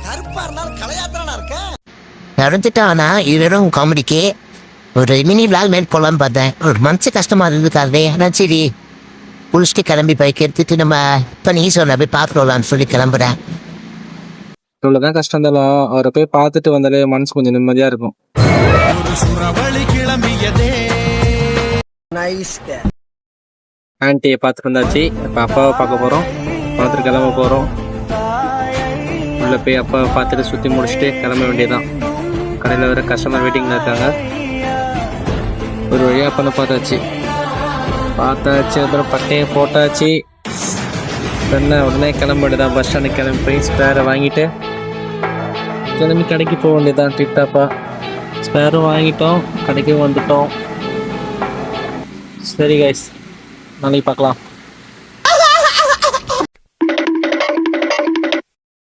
கருப்பா இருந்தாலும் கலையாத்திரனா இருக்க. இறந்துட்டானா இவரும் காமெடிக்கு ஒரு மினி விளாக் மேட் போகலான்னு பார்த்தேன். ஒரு மனசு கஷ்டமா இருந்துக்காதே. ஆனால் சரி குளிச்சுட்டு கிளம்பி பைக் எடுத்துட்டு நம்ம இப்போ நீ சொன்ன போய் பார்த்துடலான்னு சொல்லி கிளம்புறேன். இவ்வளோதான் கஷ்டம் இருந்தாலும் அவரை போய் பார்த்துட்டு வந்தாலே மனசு கொஞ்சம் நிம்மதியா இருக்கும். ஆன்ட்டியை பார்த்துட்டு வந்தாச்சு. இப்போ அப்பாவை பார்க்க போகிறோம். பார்த்துட்டு கிளம்ப போகிறோம். உள்ளே போய் அப்பாவை பார்த்துட்டு சுற்றி முடிச்சுட்டு கிளம்ப வேண்டியதான். கடையில் வேறு கஸ்டமர் வெயிட்டிங்கில் இருக்காங்க. ஒரு வழியாக பண்ண பார்த்தாச்சு. அப்புறம் பட்டையை போட்டாச்சு. உடனே கிளம்ப வேண்டியதான். பஸ் ஸ்டாண்டுக்கு கிளம்பி போய் ஸ்பேரை வாங்கிட்டு கிளம்பி கடைக்கு போக வேண்டியதான். டிப்டாப்பா ஸ்பேரும் வாங்கிட்டோம், கடைக்கும் வந்துட்டோம். சரி கைஸ், நாளைக்கு பார்க்கலாம்.